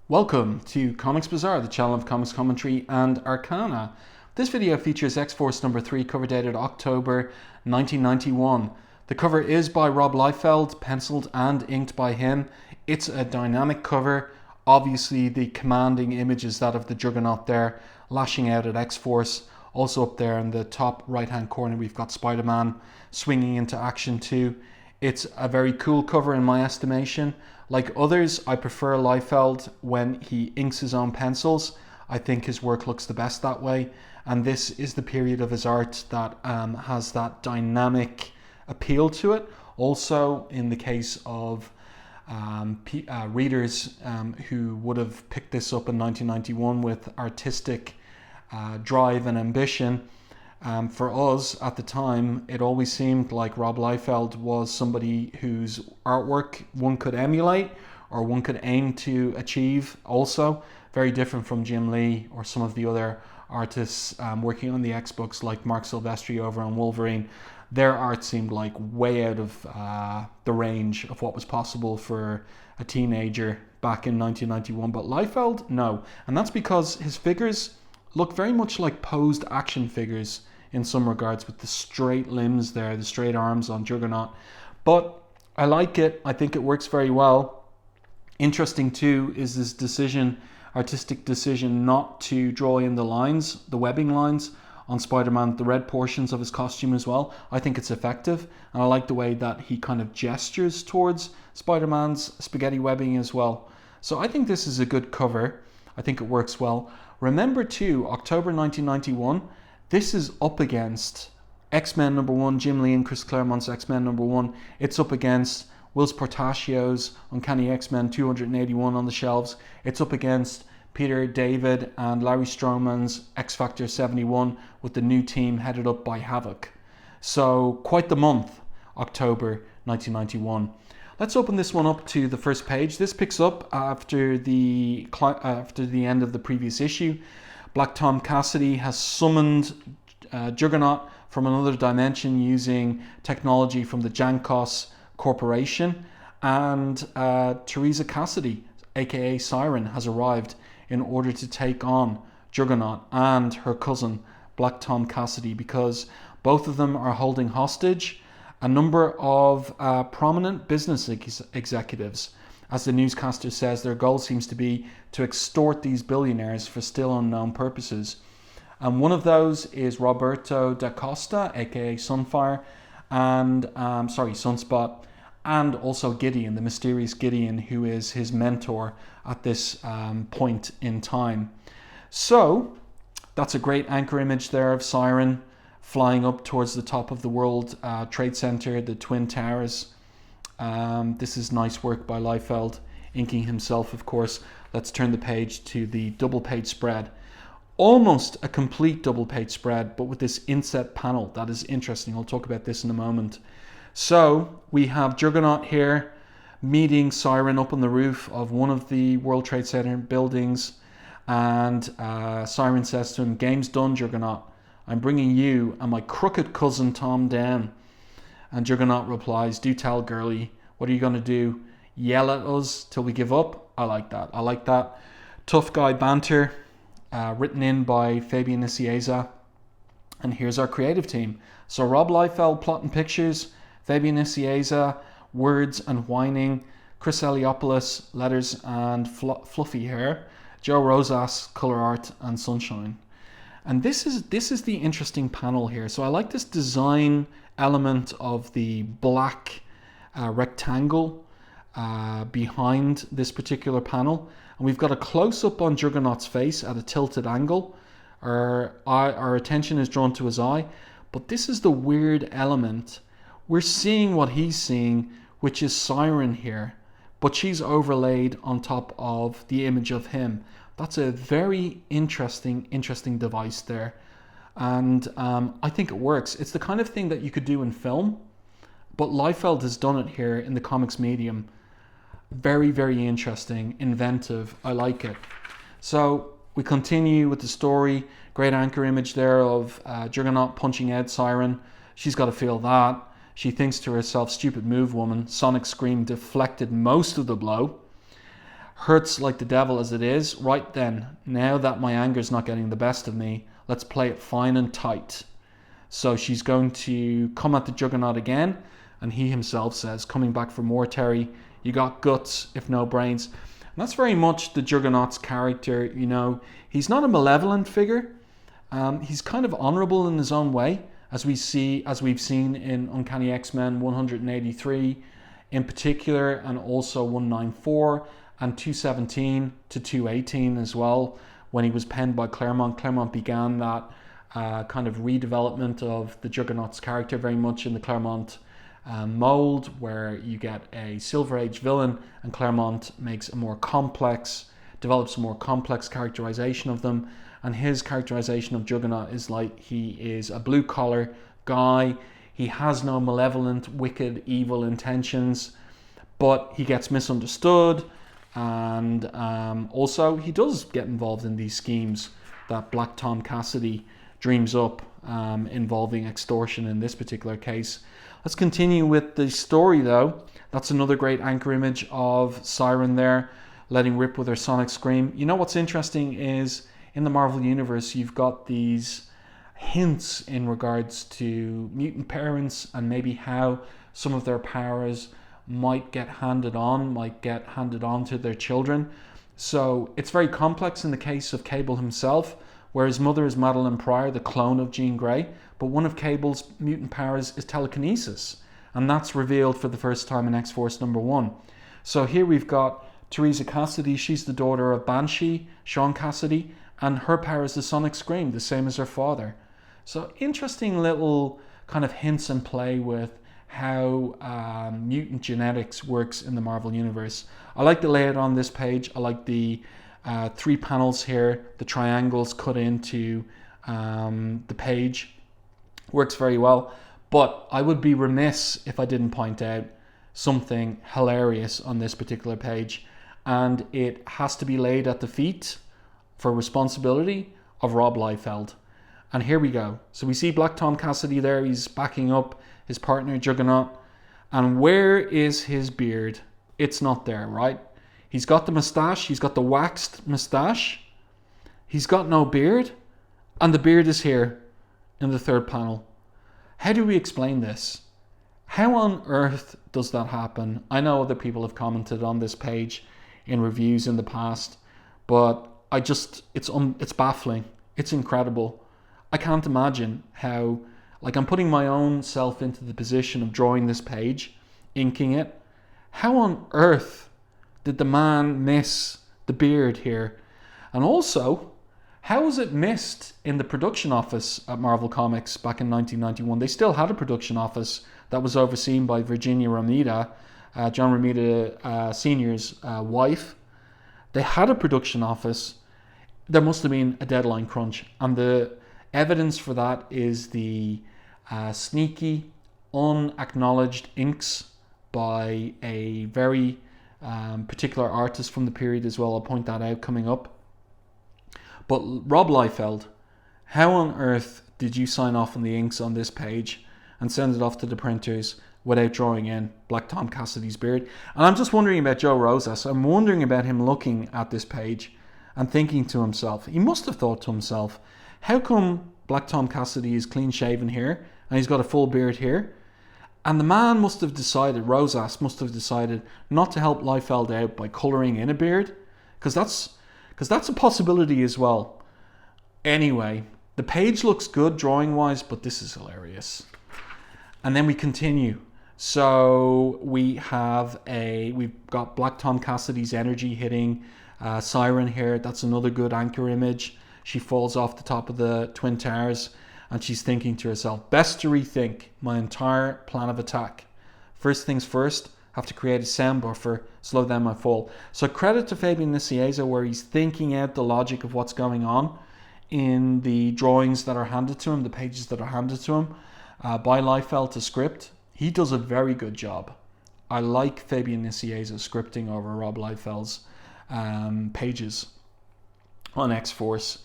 Welcome to Comics Bazaar, the channel of comics commentary and arcana. This video features X-Force number 3, cover dated October 1991. The cover is by Rob Liefeld, penciled and inked by him. It's a dynamic cover. Obviously the commanding image is that of the Juggernaut there, lashing out at X-Force. Also up there in the top right hand corner we've got Spider-Man swinging into action too. It's a very cool cover in my estimation. Like others, I prefer Liefeld when he inks his own pencils. I think his work looks the best that way. And this is the period of his art that has that dynamic appeal to it. Also, in the case of readers who would have picked this up in 1991 with artistic drive and ambition, for us at the time, it always seemed like Rob Liefeld was somebody whose artwork one could emulate or one could aim to achieve also. Very different from Jim Lee or some of the other artists working on the X-Books like Mark Silvestri over on Wolverine. Their art seemed like way out of the range of what was possible for a teenager back in 1991. But Liefeld, no. And that's because his figures look very much like posed action figures in some regards, with the straight limbs there, the straight arms on Juggernaut. But I like it. I think it works very well. Interesting too is this artistic decision not to draw in the lines, the webbing lines on Spider-Man, the red portions of his costume as well. I think it's effective, and I like the way that he kind of gestures towards Spider-Man's spaghetti webbing as well. So I think this is a good cover. I think it works well. Remember too, October 1991, this is up against X-Men number 1, Jim Lee and Chris Claremont's X-Men number 1. It's up against Whilce Portacio's Uncanny X-Men 281 on the shelves. It's up against Peter David and Larry Stroman's X-Factor 71 with the new team headed up by Havoc. So quite the month, October 1991. Let's open this one up to the first page. This picks up after the end of the previous issue. Black Tom Cassidy has summoned Juggernaut from another dimension using technology from the Jankos Corporation, and Teresa Cassidy, aka Siryn, has arrived in order to take on Juggernaut and her cousin Black Tom Cassidy, because both of them are holding hostage a number of prominent business executives. As the newscaster says, their goal seems to be to extort these billionaires for still unknown purposes. And one of those is Roberto da Costa, aka Sunfire, and Sunspot, and also Gideon, the mysterious Gideon, who is his mentor at this point in time. So that's a great anchor image there of Siryn flying up towards the top of the World Trade Center, the Twin Towers. This is nice work by Liefeld, inking himself, of course. Let's turn the page to the double page spread. Almost a complete double page spread, but with this inset panel. That is interesting. I'll talk about this in a moment. So we have Juggernaut here meeting Siryn up on the roof of one of the World Trade Center buildings. And Siryn says to him, "Game's done, Juggernaut. I'm bringing you and my crooked cousin Tom down." And Juggernaut replies, "Do tell, girlie. What are you going to do? Yell at us till we give up?" I like that. I like that. Tough guy banter, written in by Fabian Nicieza. And here's our creative team. So Rob Liefeld, plot and pictures. Fabian Nicieza, words and whining. Chris Eliopoulos, letters and fluffy hair. Joe Rosas, color art and sunshine. And this is the interesting panel here. So I like this design element of the black rectangle behind this particular panel, and we've got a close-up on Juggernaut's face at a tilted angle. Our attention is drawn to his eye, but this is the weird element. We're seeing what he's seeing, which is Siryn here, but she's overlaid on top of the image of him. That's a very interesting device there. And I think it works. It's the kind of thing that you could do in film, but Liefeld has done it here in the comics medium. Very, very interesting, inventive. I like it. So we continue with the story. Great anchor image there of Juggernaut punching out Siryn. She's got to feel that. She thinks to herself, "Stupid move, woman." Sonic scream deflected most of the blow. Hurts like the devil as it is. Right then, now that my anger's not getting the best of me, let's play it fine and tight. So she's going to come at the Juggernaut again, and he himself says, coming back for more, Terry, you got guts if no brains. And that's very much the Juggernaut's character. You know, he's not a malevolent figure. He's kind of honourable in his own way, as we've seen in Uncanny X-Men 183 in particular, and also 194 and 217 to 218 as well, when he was penned by Claremont. Claremont began that kind of redevelopment of the Juggernaut's character very much in the Claremont mold, where you get a Silver Age villain, and Claremont develops a more complex characterization of them. And his characterization of Juggernaut is like he is a blue-collar guy. He has no malevolent, wicked, evil intentions, but he gets misunderstood. And also, he does get involved in these schemes that Black Tom Cassidy dreams up, involving extortion in this particular case. Let's continue with the story, though. That's another great anchor image of Siryn there, letting rip with her sonic scream. You know what's interesting is, in the Marvel Universe, you've got these hints in regards to mutant parents and maybe how some of their powers might get handed on to their children. So it's very complex in the case of Cable himself, where his mother is Madeline Pryor, the clone of Jean Grey, but one of Cable's mutant powers is telekinesis, and that's revealed for the first time in X-Force number 1. So here we've got Teresa Cassidy. She's the daughter of Banshee, Sean Cassidy, and her power is the sonic scream, the same as her father. So interesting little kind of hints and play with how mutant genetics works in the Marvel Universe. I like the layout on this page. I like the 3 panels here, the triangles cut into the page. Works very well. But I would be remiss if I didn't point out something hilarious on this particular page. And it has to be laid at the feet for responsibility of Rob Liefeld. And here we go. So we see Black Tom Cassidy there. He's backing up his partner Juggernaut. And where is his beard? It's not there, right? He's got the moustache. He's got the waxed moustache. He's got no beard. And the beard is here in the 3rd panel. How do we explain this? How on earth does that happen? I know other people have commented on this page in reviews in the past, but it's baffling. It's incredible. I can't imagine how, like, I'm putting my own self into the position of drawing this page, inking it. How on earth did the man miss the beard here? And also, how was it missed in the production office at Marvel Comics back in 1991? They still had a production office that was overseen by Virginia Romita, John Romita Sr.'s wife. They had a production office. There must have been a deadline crunch. And the evidence for that is the sneaky, unacknowledged inks by a very particular artist from the period as well. I'll point that out coming up. But Rob Liefeld, how on earth did you sign off on the inks on this page and send it off to the printers without drawing in Black Tom Cassidy's beard? And I'm just wondering about Joe Rosas. I'm wondering about him looking at this page and thinking to himself, he must have thought to himself, how come Black Tom Cassidy is clean shaven here and he's got a full beard here? And the man must have decided, Rosas must have decided not to help Liefeld out by colouring in a beard, because that's a possibility as well. Anyway, the page looks good drawing wise, but this is hilarious. And then we continue. So we've got Black Tom Cassidy's energy hitting Siryn here. That's another good anchor image. She falls off the top of the Twin Towers and she's thinking to herself, best to rethink my entire plan of attack. First things first, have to create a sound buffer, slow down my fall. So credit to Fabian Nicieza, where he's thinking out the logic of what's going on in the drawings that are handed to him, the pages that are handed to him by Liefeld to script. He does a very good job. I like Fabian Nicieza's scripting over Rob Liefeld's pages on X-Force.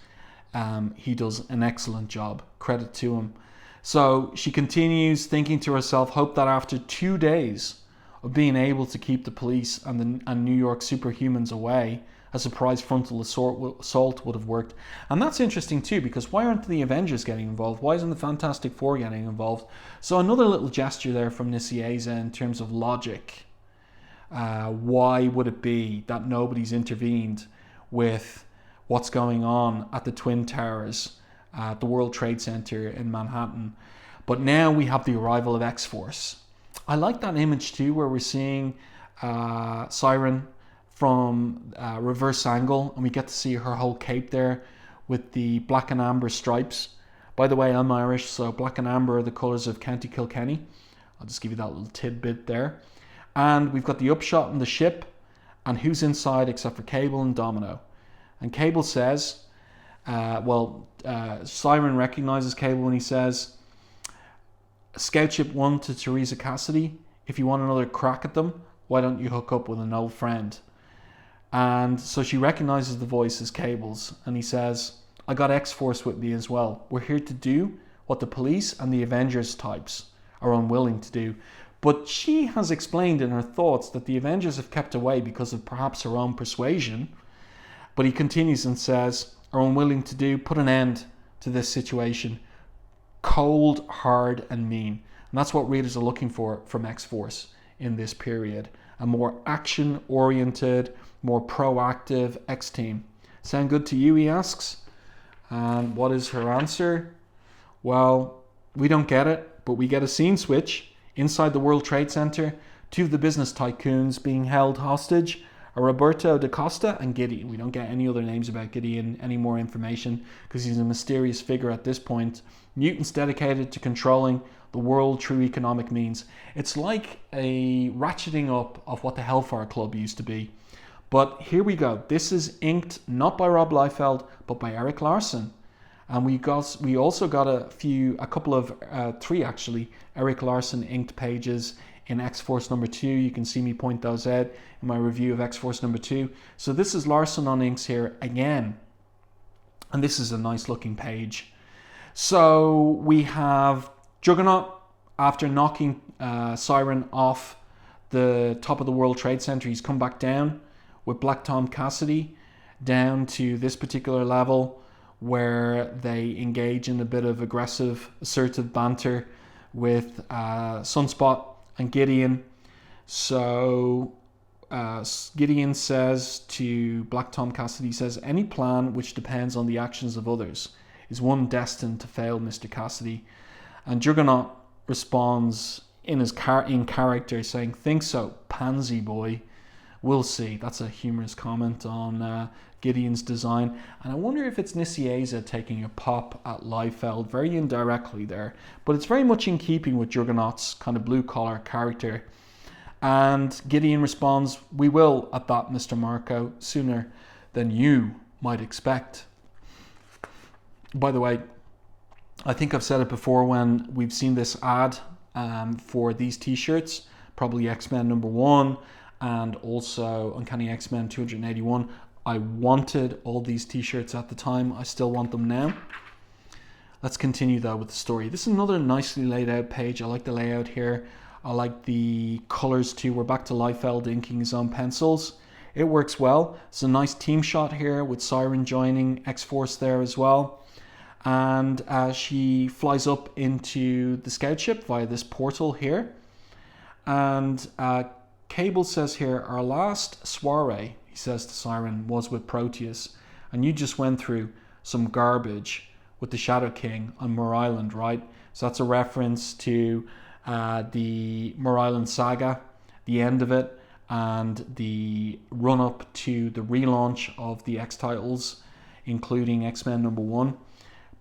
He does an excellent job. Credit to him. So she continues thinking to herself, hope that after 2 days of being able to keep the police and New York superhumans away. A surprise frontal assault would have worked. And that's interesting too, because why aren't the Avengers getting involved? Why isn't the Fantastic Four getting involved? So another little gesture there from Nicieza in terms of logic. Why would it be that nobody's intervened with what's going on at the Twin Towers, at the World Trade Center in Manhattan? But now we have the arrival of X-Force. I like that image too, where we're seeing Siryn from reverse angle, and we get to see her whole cape there with the black and amber stripes. By the way, I'm Irish, so black and amber are the colours of County Kilkenny. I'll just give you that little tidbit there. And we've got the upshot in the ship, and who's inside except for Cable and Domino. And Cable says, Siryn recognises Cable when he says, Scout Ship 1 to Teresa Cassidy, if you want another crack at them, why don't you hook up with an old friend? And so she recognises the voice as Cable's, and he says, I got X-Force with me as well. We're here to do what the police and the Avengers types are unwilling to do. But she has explained in her thoughts that the Avengers have kept away because of perhaps her own persuasion. But he continues and says, are unwilling to do, put an end to this situation. Cold, hard, and mean. And that's what readers are looking for from X-Force in this period. A more action-oriented, more proactive X-Team. Sound good to you, he asks. And what is her answer? Well, we don't get it, but we get a scene switch. Inside the World Trade Center, two of the business tycoons being held hostage are Roberto da Costa and Gideon. We don't get any other names about Gideon, any more information, because he's a mysterious figure at this point. Mutants dedicated to controlling the world through economic means. It's like a ratcheting up of what the Hellfire Club used to be. But here we go. This is inked not by Rob Liefeld, but by Erik Larsen. And we also got three actually, Erik Larsen inked pages in X-Force number 2. You can see me point those out in my review of X-Force number 2. So this is Larsen on inks here again. And this is a nice looking page. So we have Juggernaut, after knocking Siryn off the top of the World Trade Center, he's come back down with Black Tom Cassidy down to this particular level where they engage in a bit of aggressive, assertive banter with Sunspot and Gideon. So Gideon says to Black Tom Cassidy, says, any plan which depends on the actions of others is one destined to fail, Mr. Cassidy. And Juggernaut responds in character saying, think so, pansy boy. We'll see. That's a humorous comment on Gideon's design. And I wonder if it's Nicieza taking a pop at Liefeld, very indirectly there. But it's very much in keeping with Juggernaut's kind of blue-collar character. And Gideon responds, we will at that, Mr. Marco, sooner than you might expect. By the way, I think I've said it before when we've seen this ad for these t-shirts, probably X-Men number 1 and also Uncanny X-Men 281. I wanted all these t-shirts at the time. I still want them now. Let's continue though with the story. This is another nicely laid out page. I like the layout here. I like the colors too. We're back to Liefeld inking his own pencils. It works well. It's a nice team shot here with Siryn joining X-Force there as well. And she flies up into the scout ship via this portal here. And Cable says here, our last soiree, he says to Siryn, was with Proteus. And you just went through some garbage with the Shadow King on Moore Island, right? So that's a reference to the Moore Island saga, the end of it, and the run-up to the relaunch of the X titles, including X-Men number 1.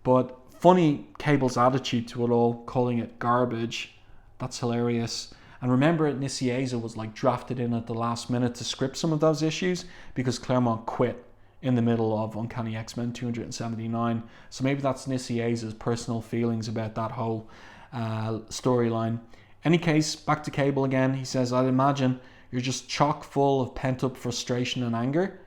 But funny Cable's attitude to it all, calling it garbage. That's hilarious. And remember, Nicieza was like drafted in at the last minute to script some of those issues because Claremont quit in the middle of Uncanny X-Men 279. So maybe that's Nicieza's personal feelings about that whole storyline. Any case, back to Cable again. He says, I'd imagine you're just chock full of pent-up frustration and anger.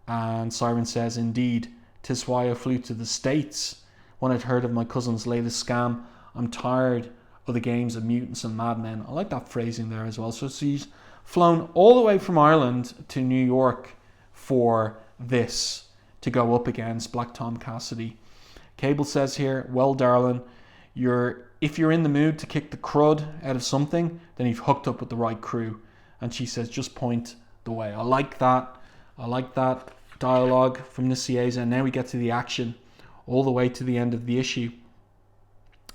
And Siryn says, indeed, 'tis why I flew to the States when I'd heard of my cousin's latest scam. I'm tired other games of mutants and madmen. I like that phrasing there as well. So she's flown all the way from Ireland to New York for this, to go up against Black Tom Cassidy. Cable says here, well, darling, if you're in the mood to kick the crud out of something, then you've hooked up with the right crew. And she says, just point the way. I like that. I like that dialogue from Nicieza. And now we get to the action all the way to the end of the issue.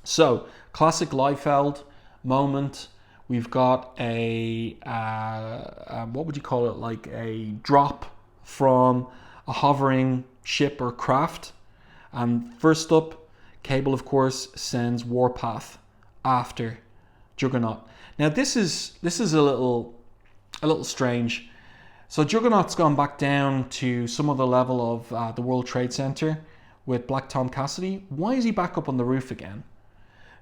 So, classic Liefeld moment. We've got a, what would you call it? Like a drop from a hovering ship or craft. And first up, Cable, of course, sends Warpath after Juggernaut. Now, this is a little strange. So Juggernaut's gone back down to some of the level of the World Trade Center with Black Tom Cassidy. Why is he back up on the roof again?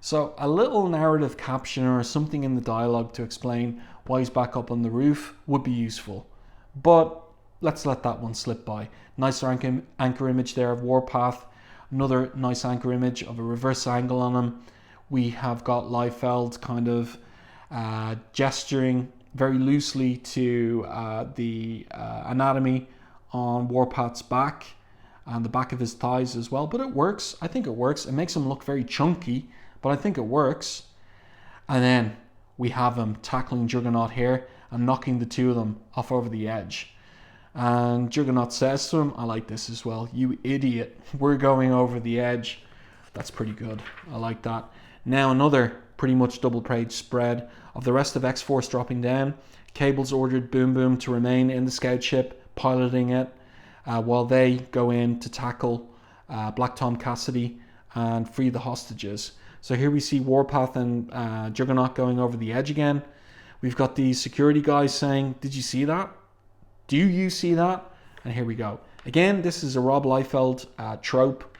So a little narrative caption or something in the dialogue to explain why he's back up on the roof would be useful. But let's let that one slip by. Nice anchor image there of Warpath. Another nice anchor image of a reverse angle on him. We have got Liefeld kind of gesturing very loosely to the anatomy on Warpath's back and the back of his thighs as well. But it works. I think it works. It makes him look very chunky, but I think it works. And then we have him tackling Juggernaut here and knocking the two of them off over the edge. And Juggernaut says to him, I like this as well, you idiot, we're going over the edge. That's pretty good. I like that. Now another pretty much double page spread of the rest of X-Force dropping down. Cable's ordered Boom Boom to remain in the scout ship, piloting it, while they go in to tackle Black Tom Cassidy and free the hostages. So here we see Warpath and Juggernaut going over the edge again. We've got these security guys saying, did you see that? Do you see that? And here we go. Again, this is a Rob Liefeld trope.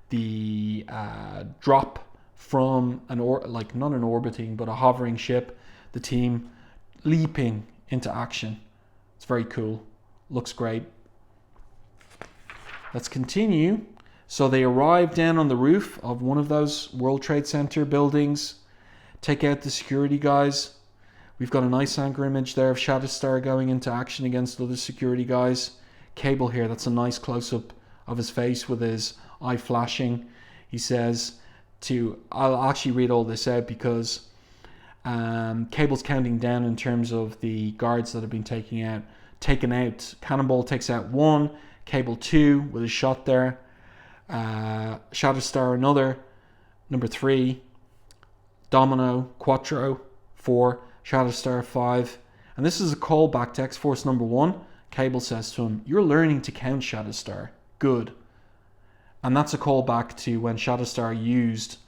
The drop from not an orbiting, but a hovering ship. The team leaping into action. It's very cool. Looks great. Let's continue. So they arrive down on the roof of one of those World Trade Center buildings. Take out the security guys. We've got a nice anchor image there of Shatterstar going into action against other security guys. Cable here, that's a nice close-up of his face with his eye flashing. He says I'll actually read all this out because Cable's counting down in terms of the guards that have been taken out. Cannonball takes out 1, Cable 2 with a shot there. Shatterstar another, number 3. Domino, Quattro, 4. Shatterstar 5. And this is a callback to X-Force number 1. Cable says to him, you're learning to count, Shatterstar. Good. And that's a callback to when Shatterstar used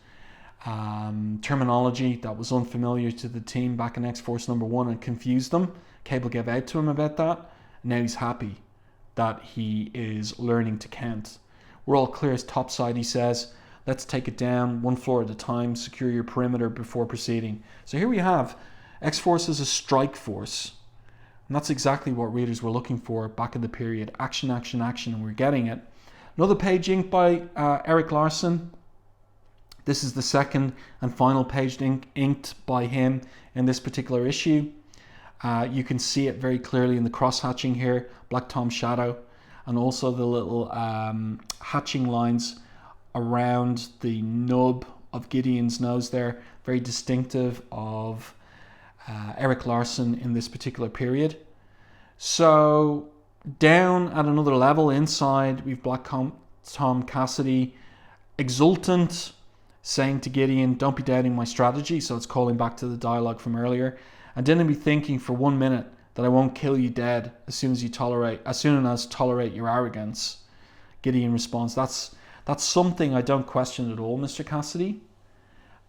terminology that was unfamiliar to the team back in X-Force number 1 and confused them. Cable gave out to him about that. Now he's happy that he is learning to count. We're all clear as topside, he says. Let's take it down one floor at a time. Secure your perimeter before proceeding. So here we have X-Force is a strike force. And that's exactly what readers were looking for back in the period. Action, action, action, and we're getting it. Another page inked by Erik Larsen. This is the second and final page inked by him in this particular issue. You can see it very clearly in the cross-hatching here, Black Tom's shadow, and also the little hatching lines around the nub of Gideon's nose there. Very distinctive of Erik Larsen in this particular period. So down at another level inside, we've Black Tom Cassidy exultant, saying to Gideon, don't be doubting my strategy. So it's calling back to the dialogue from earlier. And didn't be thinking for 1 minute that I won't kill you dead as soon as tolerate your arrogance. Gideon responds, that's something I don't question at all, Mr. Cassidy.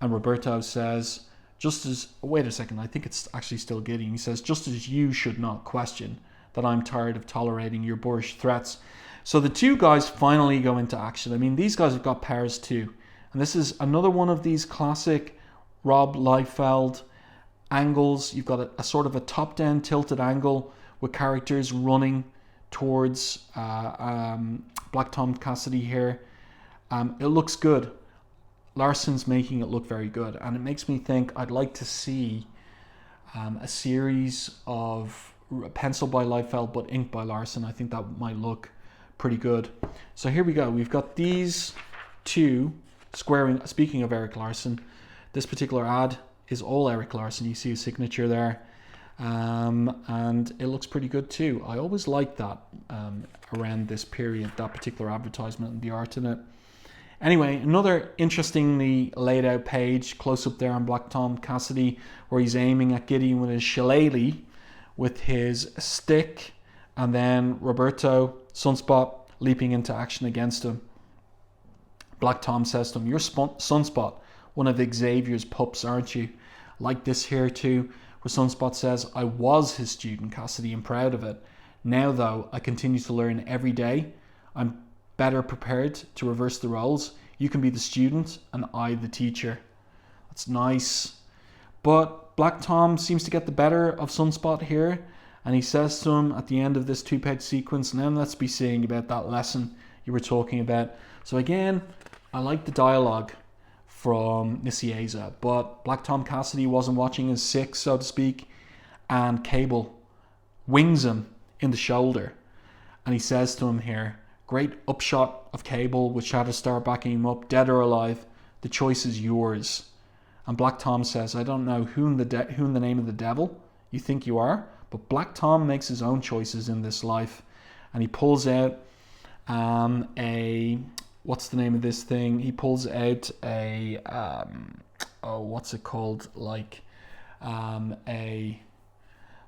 And Roberto says, wait a second, I think it's actually still Gideon. He says, just as you should not question that I'm tired of tolerating your boorish threats. So the two guys finally go into action. I mean, these guys have got powers too. And this is another one of these classic Rob Liefeld angles. You've got a sort of a top-down tilted angle with characters running towards Black Tom Cassidy here. It looks good. Larson's making it look very good, and it makes me think I'd like to see a series of pencil by Liefeld but ink by Larson. I think that might look pretty good. So here we go. We've got these two squaring. Speaking of Erik Larson, this particular ad is all Erik Larson. You see his signature there, and it looks pretty good too. I always like that around this period, that particular advertisement and the art in it. Anyway, another interestingly laid out page, close up there on Black Tom Cassidy, where he's aiming at Gideon with his shillelagh with his stick, and then Roberto Sunspot leaping into action against him. Black Tom says to him, "You're Sunspot, one of Xavier's pups, aren't you?" Like this here too, where Sunspot says, "I was his student, Cassidy, and proud of it. Now though, I continue to learn every day. I'm better prepared to reverse the roles. You can be the student and I the teacher." That's nice. But Black Tom seems to get the better of Sunspot here, and he says to him at the end of this 2-page sequence, "Now let's be seeing about that lesson you were talking about." So again, I like the dialogue from Nicieza, but Black Tom Cassidy wasn't watching his six, so to speak, and Cable wings him in the shoulder, and he says to him here, "Great upshot of Cable with Shatterstar backing him up, dead or alive. The choice is yours." And Black Tom says, "I don't know who in the name of the devil you think you are, but Black Tom makes his own choices in this life." And he pulls out what's the name of this thing? He pulls out a what's it called?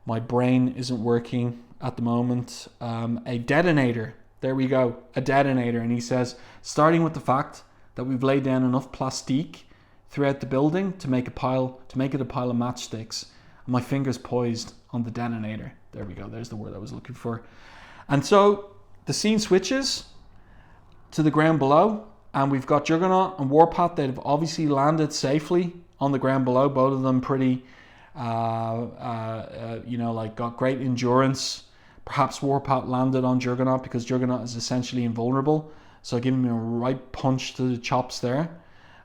My brain isn't working at the moment. A detonator. There we go, a detonator. And he says, "Starting with the fact that we've laid down enough plastique throughout the building to make it a pile of matchsticks, and my fingers poised on the detonator." There we go, there's the word I was looking for. And so the scene switches to the ground below, and we've got Juggernaut and Warpath that have obviously landed safely on the ground below. Both of them pretty got great endurance. Perhaps Warpath landed on Juggernaut because Juggernaut is essentially invulnerable, so giving him a right punch to the chops there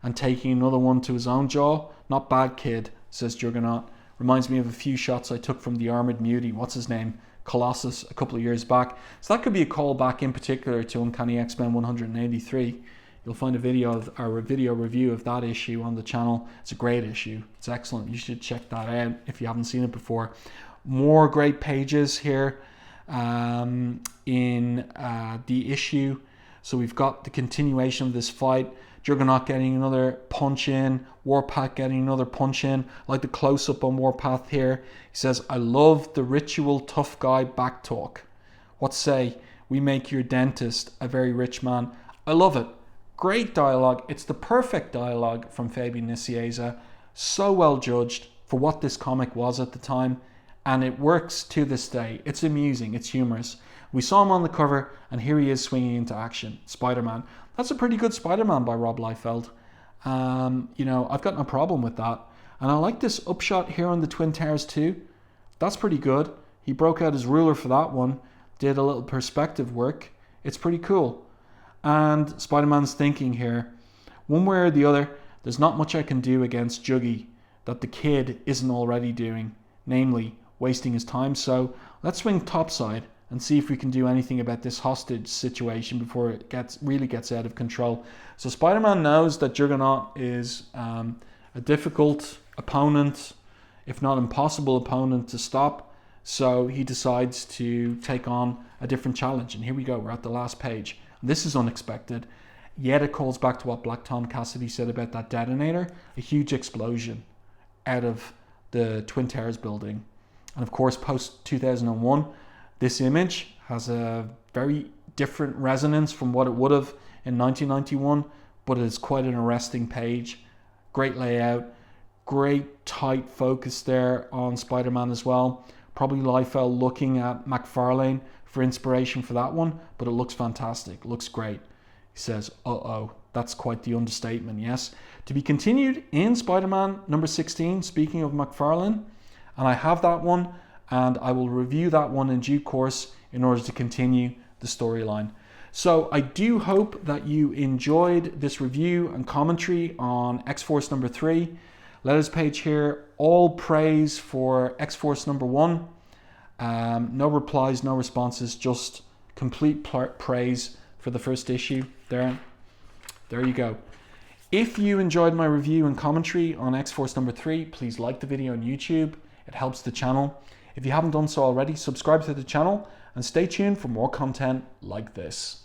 and taking another one to his own jaw. "Not bad, kid," says Juggernaut. "Reminds me of a few shots I took from the armoured mutie, what's his name, Colossus, a couple of years back." So that could be a callback in particular to Uncanny X-Men 183. You'll find a video review of that issue on the channel. It's a great issue. It's excellent. You should check that out if you haven't seen it before. More great pages here in the issue. So we've got the continuation of this fight. Juggernaut getting another punch in, Warpath getting another punch in. I like the close-up on Warpath here. He says, "I love the ritual tough guy back talk. What say we make your dentist a very rich man?" I love it. Great dialogue. It's the perfect dialogue from Fabian Nicieza. So well judged for what this comic was at the time, and it works to this day. It's amusing, it's humorous. We saw him on the cover, and here he is swinging into action. Spider-Man. That's a pretty good Spider-Man by Rob Liefeld. I've got no problem with that. And I like this upshot here on the Twin Towers too. That's pretty good. He broke out his ruler for that one, did a little perspective work. It's pretty cool. And Spider-Man's thinking here, one way or the other, there's not much I can do against Juggy that the kid isn't already doing, namely wasting his time. So let's swing topside and see if we can do anything about this hostage situation before it really gets out of control. So Spider-Man knows that Juggernaut is a difficult opponent, if not impossible opponent to stop. So he decides to take on a different challenge. And here we go, we're at the last page. This is unexpected, yet it calls back to what Black Tom Cassidy said about that detonator. A huge explosion out of the Twin Towers building. And of course, post 2001, this image has a very different resonance from what it would have in 1991, but it's quite an arresting page. Great layout, great tight focus there on Spider-Man as well. Probably Liefeld looking at McFarlane for inspiration for that one, but it looks fantastic, looks great. He says, uh-oh, that's quite the understatement, yes. To be continued in Spider-Man number 16, speaking of McFarlane, and I have that one, and I will review that one in due course in order to continue the storyline. So I do hope that you enjoyed this review and commentary on X-Force number 3. Letters page here, all praise for X-Force number 1. No replies, no responses, just complete praise for the first issue. There you go. If you enjoyed my review and commentary on X-Force number 3, please like the video on YouTube. It helps the channel. If you haven't done so already, subscribe to the channel and stay tuned for more content like this.